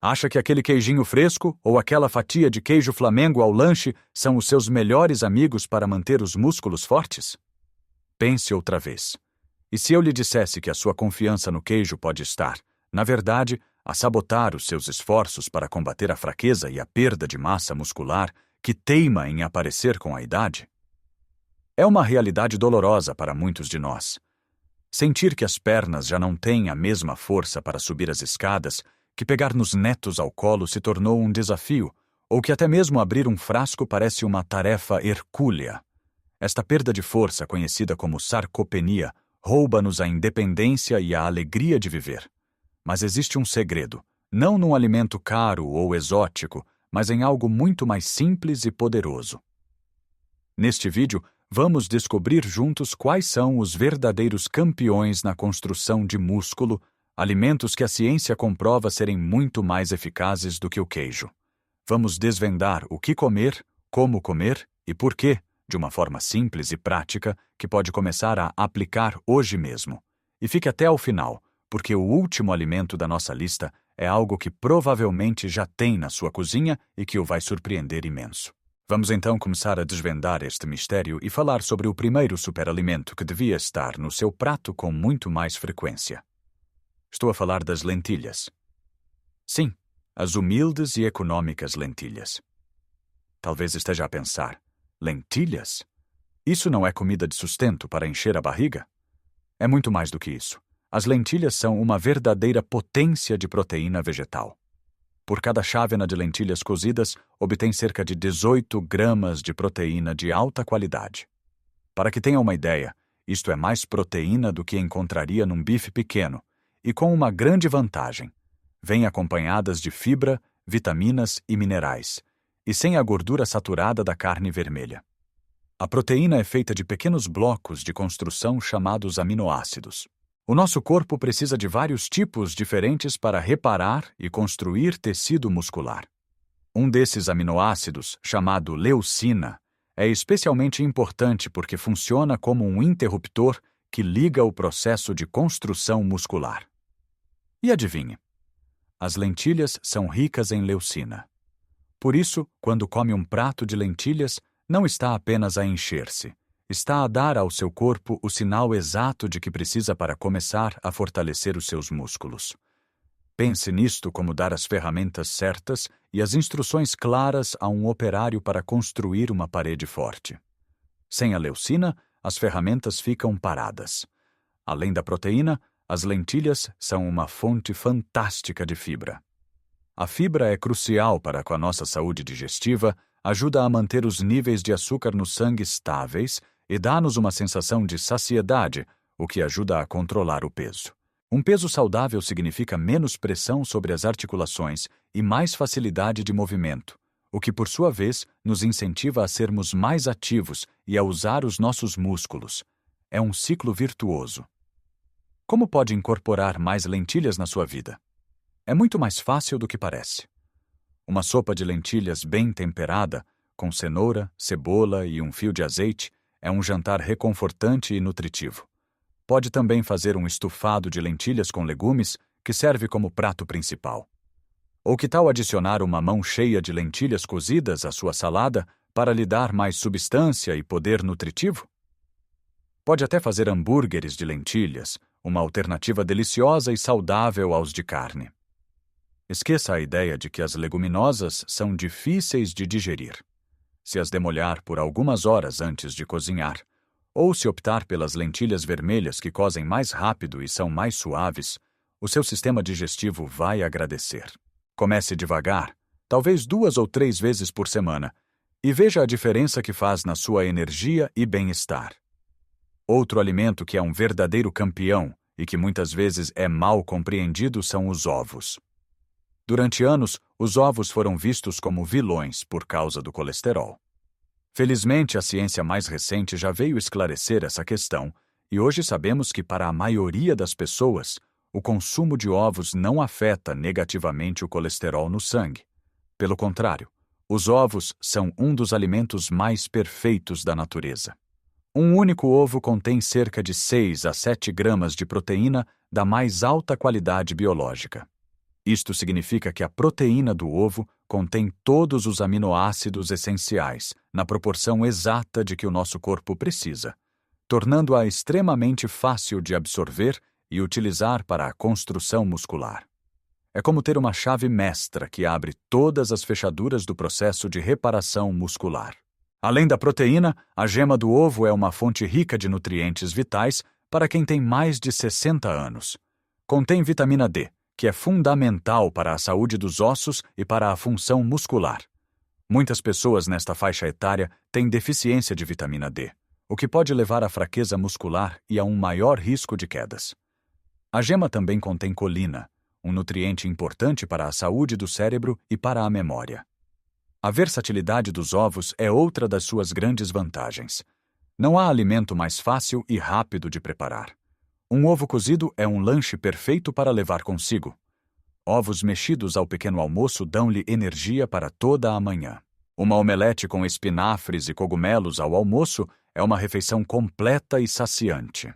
Acha que aquele queijinho fresco ou aquela fatia de queijo Flamengo ao lanche são os seus melhores amigos para manter os músculos fortes? Pense outra vez. E se eu lhe dissesse que a sua confiança no queijo pode estar, na verdade, a sabotar os seus esforços para combater a fraqueza e a perda de massa muscular que teima em aparecer com a idade? É uma realidade dolorosa para muitos de nós. Sentir que as pernas já não têm a mesma força para subir as escadas, que pegar nos netos ao colo se tornou um desafio, ou que até mesmo abrir um frasco parece uma tarefa hercúlea. Esta perda de força, conhecida como sarcopenia, rouba-nos a independência e a alegria de viver. Mas existe um segredo, não num alimento caro ou exótico, mas em algo muito mais simples e poderoso. Neste vídeo, vamos descobrir juntos quais são os verdadeiros campeões na construção de músculo, alimentos que a ciência comprova serem muito mais eficazes do que o queijo. Vamos desvendar o que comer, como comer e por quê, de uma forma simples e prática que pode começar a aplicar hoje mesmo. E fique até ao final, porque o último alimento da nossa lista é algo que provavelmente já tem na sua cozinha e que o vai surpreender imenso. Vamos então começar a desvendar este mistério e falar sobre o primeiro superalimento que devia estar no seu prato com muito mais frequência. Estou a falar das lentilhas. Sim, as humildes e econômicas lentilhas. Talvez esteja a pensar, lentilhas? Isso não é comida de sustento para encher a barriga? É muito mais do que isso. As lentilhas são uma verdadeira potência de proteína vegetal. Por cada chávena de lentilhas cozidas, obtém cerca de 18 gramas de proteína de alta qualidade. Para que tenha uma ideia, isto é mais proteína do que encontraria num bife pequeno, e com uma grande vantagem. Vêm acompanhadas de fibra, vitaminas e minerais, e sem a gordura saturada da carne vermelha. A proteína é feita de pequenos blocos de construção chamados aminoácidos. O nosso corpo precisa de vários tipos diferentes para reparar e construir tecido muscular. Um desses aminoácidos, chamado leucina, é especialmente importante porque funciona como um interruptor que liga o processo de construção muscular. E adivinhe? As lentilhas são ricas em leucina. Por isso, quando come um prato de lentilhas, não está apenas a encher-se, está a dar ao seu corpo o sinal exato de que precisa para começar a fortalecer os seus músculos. Pense nisto como dar as ferramentas certas e as instruções claras a um operário para construir uma parede forte. Sem a leucina, as ferramentas ficam paradas. Além da proteína, as lentilhas são uma fonte fantástica de fibra. A fibra é crucial para a nossa saúde digestiva, ajuda a manter os níveis de açúcar no sangue estáveis e dá-nos uma sensação de saciedade, o que ajuda a controlar o peso. Um peso saudável significa menos pressão sobre as articulações e mais facilidade de movimento, o que, por sua vez, nos incentiva a sermos mais ativos e a usar os nossos músculos. É um ciclo virtuoso. Como pode incorporar mais lentilhas na sua vida? É muito mais fácil do que parece. Uma sopa de lentilhas bem temperada, com cenoura, cebola e um fio de azeite, é um jantar reconfortante e nutritivo. Pode também fazer um estufado de lentilhas com legumes, que serve como prato principal. Ou que tal adicionar uma mão cheia de lentilhas cozidas à sua salada para lhe dar mais substância e poder nutritivo? Pode até fazer hambúrgueres de lentilhas, uma alternativa deliciosa e saudável aos de carne. Esqueça a ideia de que as leguminosas são difíceis de digerir. Se as demolhar por algumas horas antes de cozinhar, ou se optar pelas lentilhas vermelhas que cozem mais rápido e são mais suaves, o seu sistema digestivo vai agradecer. Comece devagar, talvez 2 ou 3 vezes por semana, e veja a diferença que faz na sua energia e bem-estar. Outro alimento que é um verdadeiro campeão e que muitas vezes é mal compreendido são os ovos. Durante anos, os ovos foram vistos como vilões por causa do colesterol. Felizmente, a ciência mais recente já veio esclarecer essa questão, e hoje sabemos que, para a maioria das pessoas, o consumo de ovos não afeta negativamente o colesterol no sangue. Pelo contrário, os ovos são um dos alimentos mais perfeitos da natureza. Um único ovo contém cerca de 6 a 7 gramas de proteína da mais alta qualidade biológica. Isto significa que a proteína do ovo contém todos os aminoácidos essenciais, na proporção exata de que o nosso corpo precisa, tornando-a extremamente fácil de absorver e utilizar para a construção muscular. É como ter uma chave mestra que abre todas as fechaduras do processo de reparação muscular. Além da proteína, a gema do ovo é uma fonte rica de nutrientes vitais para quem tem mais de 60 anos. Contém vitamina D, que é fundamental para a saúde dos ossos e para a função muscular. Muitas pessoas nesta faixa etária têm deficiência de vitamina D, o que pode levar à fraqueza muscular e a um maior risco de quedas. A gema também contém colina, um nutriente importante para a saúde do cérebro e para a memória. A versatilidade dos ovos é outra das suas grandes vantagens. Não há alimento mais fácil e rápido de preparar. Um ovo cozido é um lanche perfeito para levar consigo. Ovos mexidos ao pequeno almoço dão-lhe energia para toda a manhã. Uma omelete com espinafres e cogumelos ao almoço é uma refeição completa e saciante.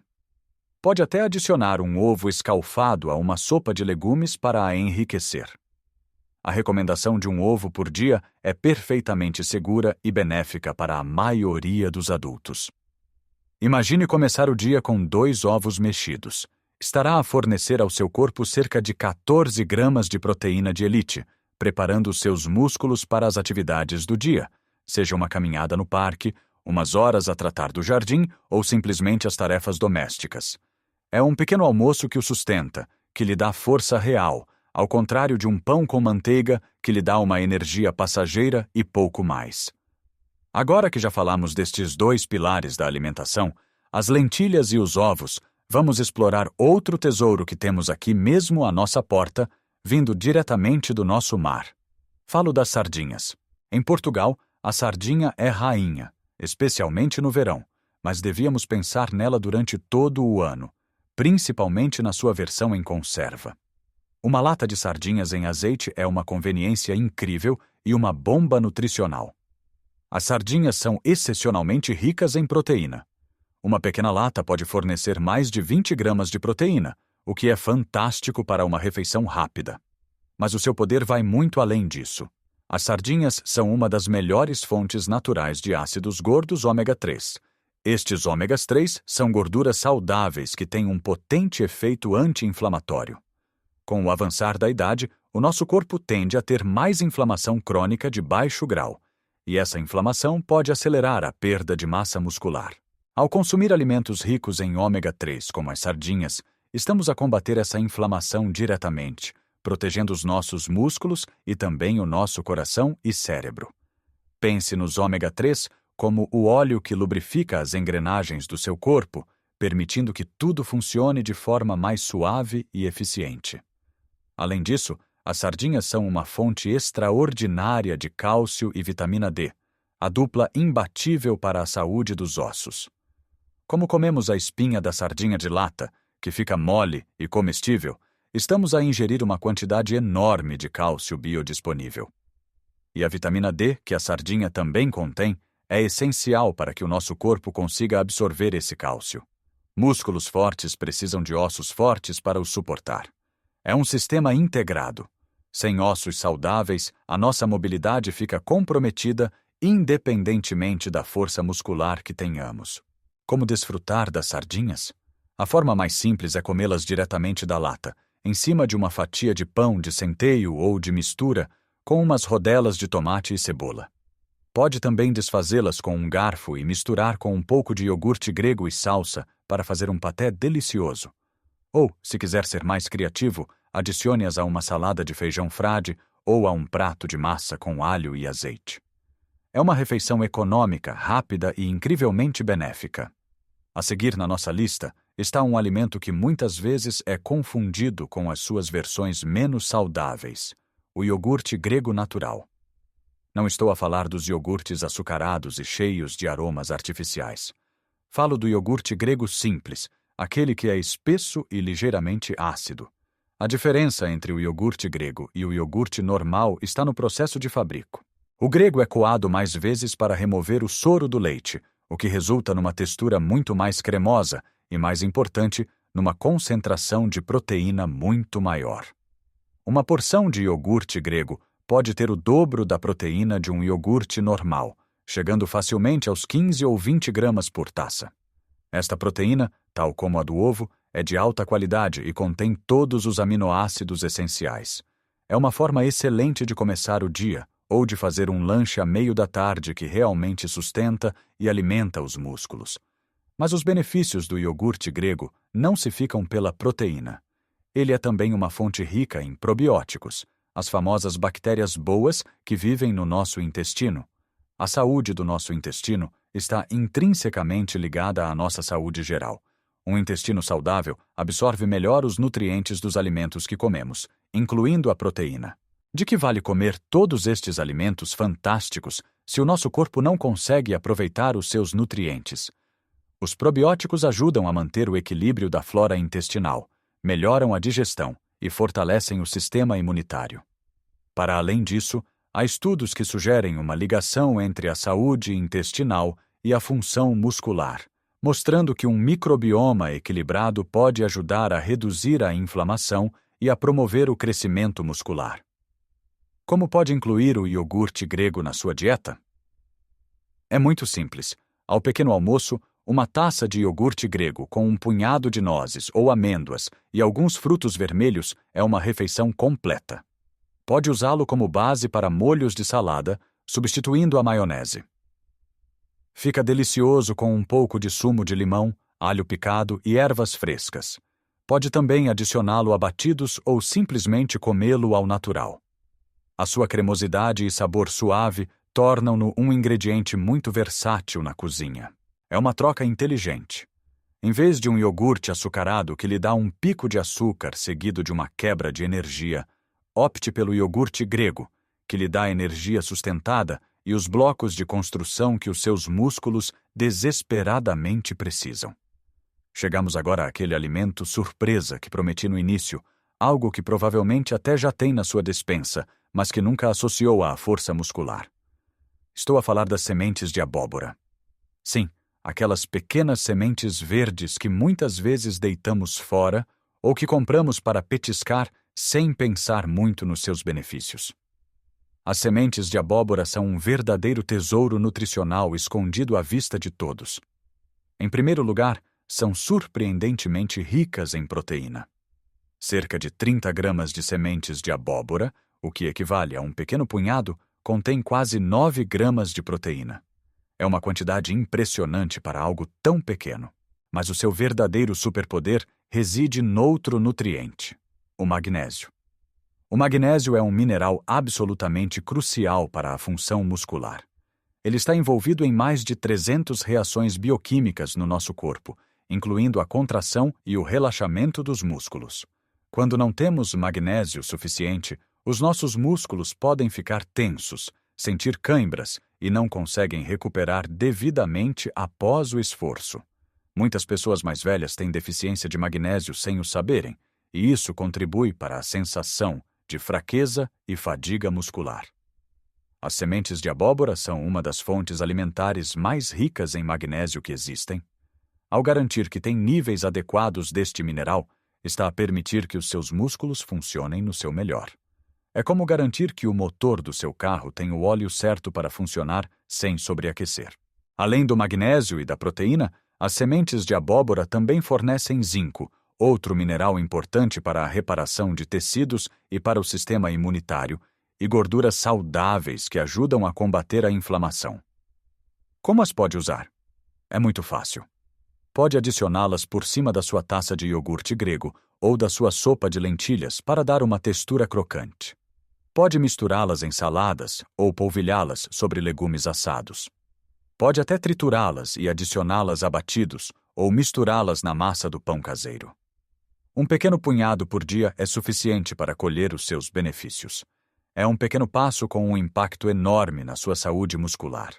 Pode até adicionar um ovo escalfado a uma sopa de legumes para a enriquecer. A recomendação de um ovo por dia é perfeitamente segura e benéfica para a maioria dos adultos. Imagine começar o dia com 2 ovos mexidos. Estará a fornecer ao seu corpo cerca de 14 gramas de proteína de elite, preparando os seus músculos para as atividades do dia, seja uma caminhada no parque, umas horas a tratar do jardim ou simplesmente as tarefas domésticas. É um pequeno almoço que o sustenta, que lhe dá força real, ao contrário de um pão com manteiga que lhe dá uma energia passageira e pouco mais. Agora que já falamos destes 2 pilares da alimentação, as lentilhas e os ovos, vamos explorar outro tesouro que temos aqui mesmo à nossa porta, vindo diretamente do nosso mar. Falo das sardinhas. Em Portugal, a sardinha é rainha, especialmente no verão, mas devíamos pensar nela durante todo o ano, principalmente na sua versão em conserva. Uma lata de sardinhas em azeite é uma conveniência incrível e uma bomba nutricional. As sardinhas são excepcionalmente ricas em proteína. Uma pequena lata pode fornecer mais de 20 gramas de proteína, o que é fantástico para uma refeição rápida. Mas o seu poder vai muito além disso. As sardinhas são uma das melhores fontes naturais de ácidos gordos ômega 3. Estes ômegas 3 são gorduras saudáveis que têm um potente efeito anti-inflamatório. Com o avançar da idade, o nosso corpo tende a ter mais inflamação crônica de baixo grau, e essa inflamação pode acelerar a perda de massa muscular. Ao consumir alimentos ricos em ômega 3, como as sardinhas, estamos a combater essa inflamação diretamente, protegendo os nossos músculos e também o nosso coração e cérebro. Pense nos ômega 3 como o óleo que lubrifica as engrenagens do seu corpo, permitindo que tudo funcione de forma mais suave e eficiente. Além disso, as sardinhas são uma fonte extraordinária de cálcio e vitamina D, a dupla imbatível para a saúde dos ossos. Como comemos a espinha da sardinha de lata, que fica mole e comestível, estamos a ingerir uma quantidade enorme de cálcio biodisponível. E a vitamina D, que a sardinha também contém, é essencial para que o nosso corpo consiga absorver esse cálcio. Músculos fortes precisam de ossos fortes para os suportar. É um sistema integrado. Sem ossos saudáveis, a nossa mobilidade fica comprometida independentemente da força muscular que tenhamos. Como desfrutar das sardinhas? A forma mais simples é comê-las diretamente da lata, em cima de uma fatia de pão de centeio ou de mistura, com umas rodelas de tomate e cebola. Pode também desfazê-las com um garfo e misturar com um pouco de iogurte grego e salsa para fazer um paté delicioso. Ou, se quiser ser mais criativo, adicione-as a uma salada de feijão frade ou a um prato de massa com alho e azeite. É uma refeição econômica, rápida e incrivelmente benéfica. A seguir na nossa lista está um alimento que muitas vezes é confundido com as suas versões menos saudáveis, o iogurte grego natural. Não estou a falar dos iogurtes açucarados e cheios de aromas artificiais. Falo do iogurte grego simples, aquele que é espesso e ligeiramente ácido. A diferença entre o iogurte grego e o iogurte normal está no processo de fabrico. O grego é coado mais vezes para remover o soro do leite, o que resulta numa textura muito mais cremosa e, mais importante, numa concentração de proteína muito maior. Uma porção de iogurte grego pode ter o dobro da proteína de um iogurte normal, chegando facilmente aos 15 ou 20 gramas por taça. Esta proteína, tal como a do ovo, é de alta qualidade e contém todos os aminoácidos essenciais. É uma forma excelente de começar o dia ou de fazer um lanche à meio da tarde que realmente sustenta e alimenta os músculos. Mas os benefícios do iogurte grego não se ficam pela proteína. Ele é também uma fonte rica em probióticos, as famosas bactérias boas que vivem no nosso intestino. A saúde do nosso intestino está intrinsecamente ligada à nossa saúde geral. Um intestino saudável absorve melhor os nutrientes dos alimentos que comemos, incluindo a proteína. De que vale comer todos estes alimentos fantásticos se o nosso corpo não consegue aproveitar os seus nutrientes? Os probióticos ajudam a manter o equilíbrio da flora intestinal, melhoram a digestão e fortalecem o sistema imunitário. Para além disso, há estudos que sugerem uma ligação entre a saúde intestinal e a função muscular, mostrando que um microbioma equilibrado pode ajudar a reduzir a inflamação e a promover o crescimento muscular. Como pode incluir o iogurte grego na sua dieta? É muito simples. Ao pequeno almoço, uma taça de iogurte grego com um punhado de nozes ou amêndoas e alguns frutos vermelhos é uma refeição completa. Pode usá-lo como base para molhos de salada, substituindo a maionese. Fica delicioso com um pouco de sumo de limão, alho picado e ervas frescas. Pode também adicioná-lo a batidos ou simplesmente comê-lo ao natural. A sua cremosidade e sabor suave tornam-no um ingrediente muito versátil na cozinha. É uma troca inteligente. Em vez de um iogurte açucarado que lhe dá um pico de açúcar seguido de uma quebra de energia, opte pelo iogurte grego, que lhe dá energia sustentada e os blocos de construção que os seus músculos desesperadamente precisam. Chegamos agora àquele alimento surpresa que prometi no início, algo que provavelmente até já tem na sua despensa, mas que nunca associou à força muscular. Estou a falar das sementes de abóbora. Sim, aquelas pequenas sementes verdes que muitas vezes deitamos fora ou que compramos para petiscar sem pensar muito nos seus benefícios. As sementes de abóbora são um verdadeiro tesouro nutricional escondido à vista de todos. Em primeiro lugar, são surpreendentemente ricas em proteína. Cerca de 30 gramas de sementes de abóbora, o que equivale a um pequeno punhado, contém quase 9 gramas de proteína. É uma quantidade impressionante para algo tão pequeno. Mas o seu verdadeiro superpoder reside noutro nutriente, o magnésio. O magnésio é um mineral absolutamente crucial para a função muscular. Ele está envolvido em mais de 300 reações bioquímicas no nosso corpo, incluindo a contração e o relaxamento dos músculos. Quando não temos magnésio suficiente, os nossos músculos podem ficar tensos, sentir cãibras e não conseguem recuperar devidamente após o esforço. Muitas pessoas mais velhas têm deficiência de magnésio sem o saberem, e isso contribui para a sensação de fraqueza e fadiga muscular. As sementes de abóbora são uma das fontes alimentares mais ricas em magnésio que existem. Ao garantir que tem níveis adequados deste mineral, está a permitir que os seus músculos funcionem no seu melhor. É como garantir que o motor do seu carro tem o óleo certo para funcionar sem sobreaquecer. Além do magnésio e da proteína, as sementes de abóbora também fornecem zinco, outro mineral importante para a reparação de tecidos e para o sistema imunitário, e gorduras saudáveis que ajudam a combater a inflamação. Como as pode usar? É muito fácil. Pode adicioná-las por cima da sua taça de iogurte grego ou da sua sopa de lentilhas para dar uma textura crocante. Pode misturá-las em saladas ou polvilhá-las sobre legumes assados. Pode até triturá-las e adicioná-las a batidos ou misturá-las na massa do pão caseiro. Um pequeno punhado por dia é suficiente para colher os seus benefícios. É um pequeno passo com um impacto enorme na sua saúde muscular.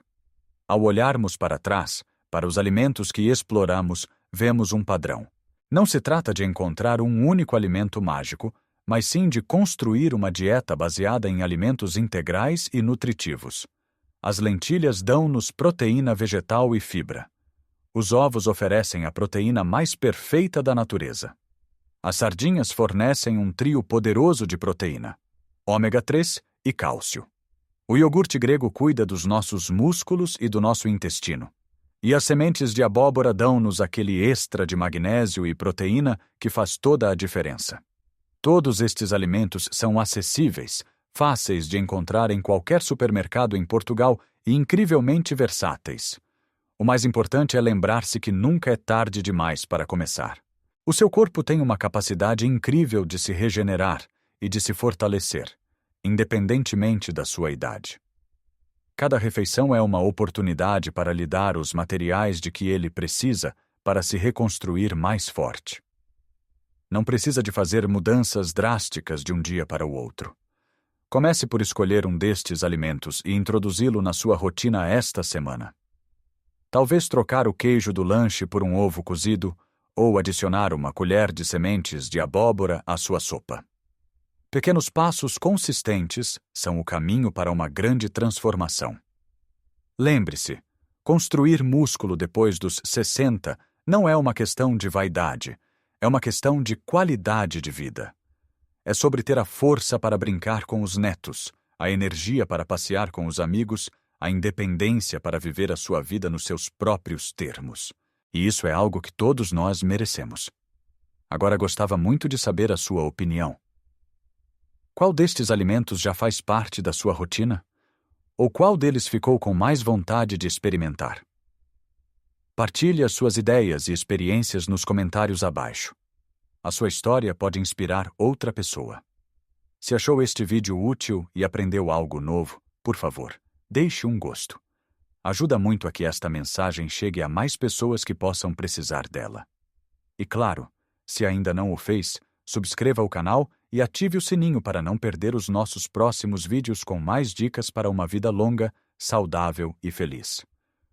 Ao olharmos para trás, para os alimentos que exploramos, vemos um padrão. Não se trata de encontrar um único alimento mágico, mas sim de construir uma dieta baseada em alimentos integrais e nutritivos. As lentilhas dão-nos proteína vegetal e fibra. Os ovos oferecem a proteína mais perfeita da natureza. As sardinhas fornecem um trio poderoso de proteína, ômega 3 e cálcio. O iogurte grego cuida dos nossos músculos e do nosso intestino. E as sementes de abóbora dão-nos aquele extra de magnésio e proteína que faz toda a diferença. Todos estes alimentos são acessíveis, fáceis de encontrar em qualquer supermercado em Portugal e incrivelmente versáteis. O mais importante é lembrar-se que nunca é tarde demais para começar. O seu corpo tem uma capacidade incrível de se regenerar e de se fortalecer, independentemente da sua idade. Cada refeição é uma oportunidade para lhe dar os materiais de que ele precisa para se reconstruir mais forte. Não precisa de fazer mudanças drásticas de um dia para o outro. Comece por escolher um destes alimentos e introduzi-lo na sua rotina esta semana. Talvez trocar o queijo do lanche por um ovo cozido ou adicionar uma colher de sementes de abóbora à sua sopa. Pequenos passos consistentes são o caminho para uma grande transformação. Lembre-se, construir músculo depois dos 60 não é uma questão de vaidade, é uma questão de qualidade de vida. É sobre ter a força para brincar com os netos, a energia para passear com os amigos, a independência para viver a sua vida nos seus próprios termos. E isso é algo que todos nós merecemos. Agora gostava muito de saber a sua opinião. Qual destes alimentos já faz parte da sua rotina? Ou qual deles ficou com mais vontade de experimentar? Partilhe as suas ideias e experiências nos comentários abaixo. A sua história pode inspirar outra pessoa. Se achou este vídeo útil e aprendeu algo novo, por favor, deixe um gosto. Ajuda muito a que esta mensagem chegue a mais pessoas que possam precisar dela. E claro, se ainda não o fez, subscreva o canal e ative o sininho para não perder os nossos próximos vídeos com mais dicas para uma vida longa, saudável e feliz.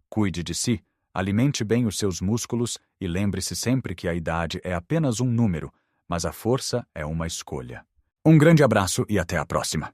Cuide de si, alimente bem os seus músculos e lembre-se sempre que a idade é apenas um número, mas a força é uma escolha. Um grande abraço e até a próxima.